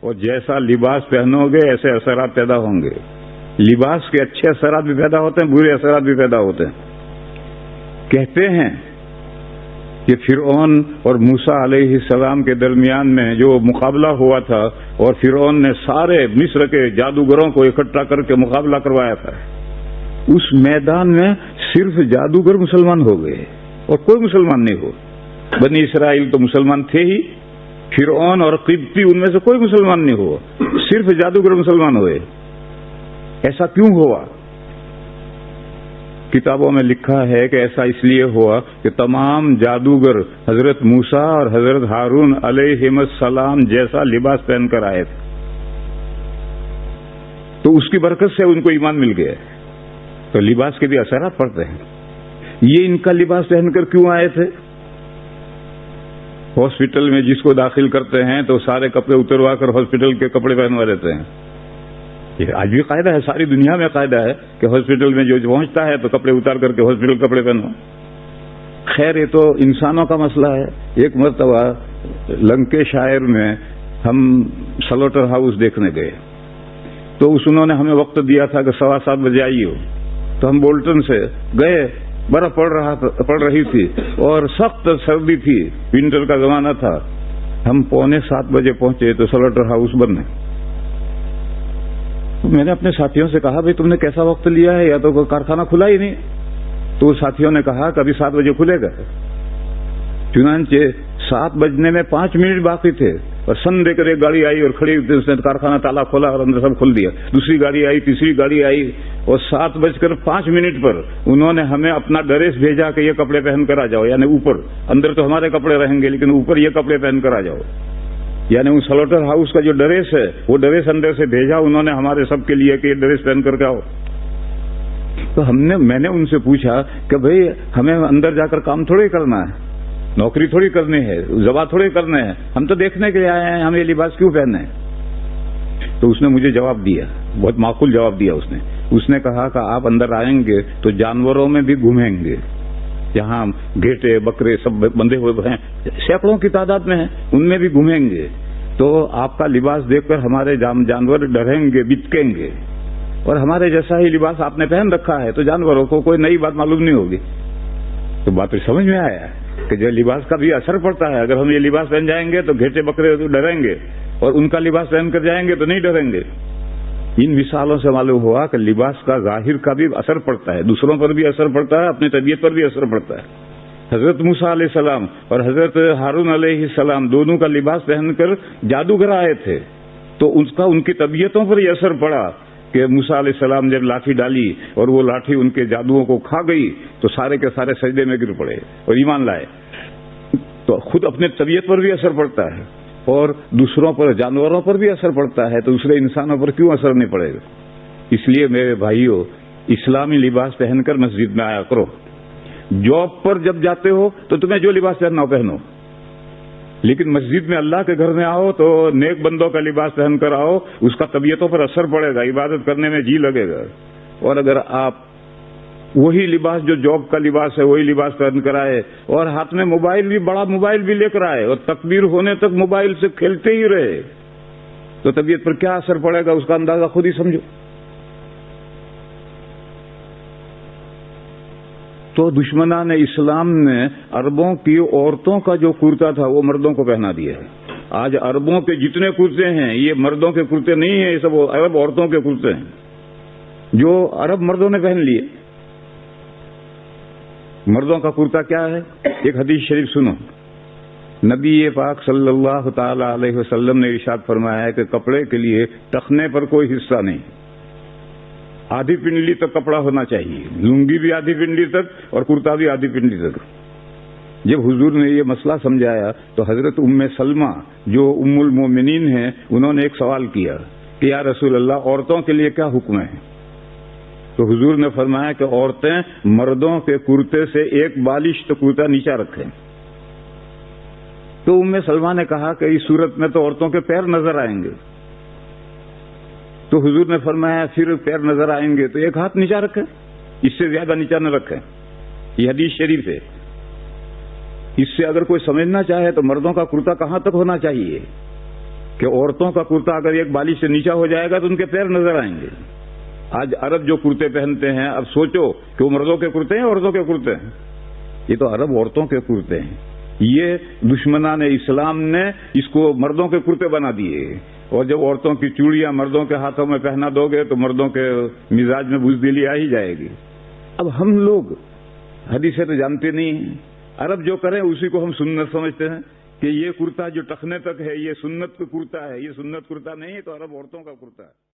اور جیسا لباس پہنو گے ایسے اثرات پیدا ہوں گے. لباس کے اچھے اثرات بھی پیدا ہوتے ہیں، برے اثرات بھی پیدا ہوتے ہیں. کہتے ہیں کہ فرعون اور موسیٰ علیہ السلام کے درمیان میں جو مقابلہ ہوا تھا، اور فرعون نے سارے مصر کے جادوگروں کو اکٹھا کر کے مقابلہ کروایا تھا، اس میدان میں صرف جادوگر مسلمان ہو گئے اور کوئی مسلمان نہیں ہو. بنی اسرائیل تو مسلمان تھے ہی، فرعون اور قبطی ان میں سے کوئی مسلمان نہیں ہوا، صرف جادوگر مسلمان ہوئے. ایسا کیوں ہوا؟ کتابوں میں لکھا ہے کہ ایسا اس لیے ہوا کہ تمام جادوگر حضرت موسیٰ اور حضرت ہارون علیہم السلام جیسا لباس پہن کر آئے تھے، تو اس کی برکت سے ان کو ایمان مل گیا. تو لباس کے بھی اثرات پڑتے ہیں. یہ ان کا لباس پہن کر کیوں آئے تھے؟ ہاسپٹل میں جس کو داخل کرتے ہیں تو سارے کپڑے اتروا کر ہاسپٹل کے کپڑے پہنوا دیتے ہیں. یہ آج بھی قاعدہ ہے، ساری دنیا میں قاعدہ ہے کہ ہاسپٹل میں جو پہنچتا ہے تو کپڑے اتار کر کے ہاسپٹل کپڑے پہنو. خیر یہ تو انسانوں کا مسئلہ ہے. ایک مرتبہ لنکیشائر میں ہم سلوٹر ہاؤس دیکھنے گئے، تو انہوں نے ہمیں وقت دیا تھا کہ 7:15 بجے آئیے. تو ہم بولٹن سے گئے، برف پڑ رہی تھی اور سخت سردی تھی، ونٹر کا زمانہ تھا. ہم 6:45 بجے پہنچے تو سلوٹر ہاؤس بند ہے. میں نے اپنے ساتھیوں سے کہا بھائی تم نے کیسا وقت لیا ہے، یا تو کارخانہ کھلا ہی نہیں. تو ساتھیوں نے کہا کہ ابھی 7 بجے کھلے گا. چنانچہ 7 بجنے میں 5 منٹ باقی تھے اور سن دے کر ایک گاڑی آئی اور کھڑی، اس نے کارخانہ تالا کھولا اور اندر سب کھول دیا. دوسری گاڑی آئی، تیسری گاڑی آئی، اور 7:05 پر انہوں نے ہمیں اپنا ڈریس بھیجا کہ یہ کپڑے پہن کر آ جاؤ. یعنی اوپر، اندر تو ہمارے کپڑے رہیں گے لیکن اوپر یہ کپڑے پہن کر آ جاؤ. یعنی ان سلوٹر ہاؤس کا جو ڈریس ہے وہ ڈریس اندر سے بھیجا انہوں نے ہمارے سب کے لیے کہ یہ ڈریس پہن کر کے آؤ. تو میں نے ان سے پوچھا کہ بھئی ہمیں اندر جا کر کام تھوڑی کرنا ہے، نوکری تھوڑی کرنی ہے، ذبح تھوڑی کرنے ہیں، ہم تو دیکھنے کے لیے آئے ہیں، ہم یہ لباس کیوں پہننے ہیں؟ تو اس نے مجھے جواب دیا، بہت معقول جواب دیا. اس نے کہا کہ آپ اندر آئیں گے تو جانوروں میں بھی گھومیں گے. یہاں گھیٹے بکرے سب بندھے ہوئے ہیں، سینکڑوں کی تعداد میں ہیں، ان میں بھی گھومیں گے. تو آپ کا لباس دیکھ کر ہمارے جانور ڈریں گے، بتکیں گے. اور ہمارے جیسا ہی لباس آپ نے پہن رکھا ہے تو جانوروں کو کوئی نئی بات معلوم نہیں ہوگی. تو بات سمجھ میں آیا کہ جو لباس کا بھی اثر پڑتا ہے. اگر ہم یہ لباس پہن جائیں گے تو گھیٹے بکرے ڈریں گے، اور ان کا لباس پہن کر جائیں گے تو نہیں ڈریں گے. ان مثالوں سے معلوم ہوا کہ لباس کا ظاہر کا بھی اثر پڑتا ہے، دوسروں پر بھی اثر پڑتا ہے، اپنی طبیعت پر بھی اثر پڑتا ہے. حضرت موسیٰ علیہ السلام اور حضرت ہارون علیہ السلام دونوں کا لباس پہن کر جادوگر آئے تھے، تو ان کی طبیعتوں پر یہ اثر پڑا کہ موسیٰ علیہ السلام جب لاٹھی ڈالی اور وہ لاٹھی ان کے جادوؤں کو کھا گئی تو سارے کے سارے سجدے میں گر پڑے اور ایمان لائے. تو خود اپنے طبیعت پر بھی اثر پڑتا ہے اور دوسروں پر، جانوروں پر بھی اثر پڑتا ہے، تو دوسرے انسانوں پر کیوں اثر نہیں پڑے گا؟ اس لیے میرے بھائیوں، اسلامی لباس پہن کر مسجد میں آیا کرو. جاب پر جب جاتے ہو تو تمہیں جو لباس پہننا ہو پہنو، لیکن مسجد میں اللہ کے گھر میں آؤ تو نیک بندوں کا لباس پہن کر آؤ. اس کا طبیعتوں پر اثر پڑے گا، عبادت کرنے میں جی لگے گا. اور اگر آپ وہی لباس جو جاب کا لباس ہے وہی لباس پہن کر آئے اور ہاتھ میں موبائل بھی، بڑا موبائل بھی لے کر آئے اور تکبیر ہونے تک موبائل سے کھیلتے ہی رہے، تو طبیعت پر کیا اثر پڑے گا اس کا اندازہ خود ہی سمجھو. تو دشمنان اسلام نے عربوں کی عورتوں کا جو کرتا تھا وہ مردوں کو پہنا دیا ہے. آج عربوں کے جتنے کرتے ہیں یہ مردوں کے کرتے نہیں ہیں، یہ سب عرب عورتوں کے کرتے ہیں جو عرب مردوں نے پہن لیے. مردوں کا کرتا کیا ہے؟ ایک حدیث شریف سنو. نبی پاک صلی اللہ تعالی علیہ وسلم نے ارشاد فرمایا ہے کہ کپڑے کے لیے ٹخنے پر کوئی حصہ نہیں، آدھی پنڈلی تک کپڑا ہونا چاہیے، لنگی بھی آدھی پنڈلی تک اور کرتا بھی آدھی پنڈلی تک. جب حضور نے یہ مسئلہ سمجھایا تو حضرت ام سلمہ جو ام المومنین ہیں انہوں نے ایک سوال کیا کہ یا رسول اللہ عورتوں کے لیے کیا حکم ہے؟ تو حضور نے فرمایا کہ عورتیں مردوں کے کرتے سے ایک بالشت کرتا نیچا رکھیں. تو ام سلمہ نے کہا کہ اس صورت میں تو عورتوں کے پیر نظر آئیں گے. تو حضور نے فرمایا پھر پیر نظر آئیں گے تو ایک ہاتھ نیچا رکھیں، اس سے زیادہ نیچا نہ رکھیں. یہ حدیث شریف ہے. اس سے اگر کوئی سمجھنا چاہے تو مردوں کا کرتا کہاں تک ہونا چاہیے کہ عورتوں کا کرتا اگر ایک بالی سے نیچا ہو جائے گا تو ان کے پیر نظر آئیں گے. آج عرب جو کرتے پہنتے ہیں، اب سوچو کہ وہ مردوں کے کرتے ہیں عورتوں کے کرتے ہیں؟ یہ تو عرب عورتوں کے کرتے ہیں. یہ دشمنان اسلام نے اس کو مردوں کے کرتے بنا دیے. اور جب عورتوں کی چوڑیاں مردوں کے ہاتھوں میں پہنا دو گے تو مردوں کے مزاج میں بزدلی آ ہی جائے گی. اب ہم لوگ حدیثیں تو جانتے نہیں ہیں. عرب جو کریں اسی کو ہم سنت سمجھتے ہیں کہ یہ کرتا جو ٹخنے تک ہے یہ سنت کا کرتا ہے. یہ سنت کرتا نہیں ہے، تو عرب عورتوں کا کرتا ہے.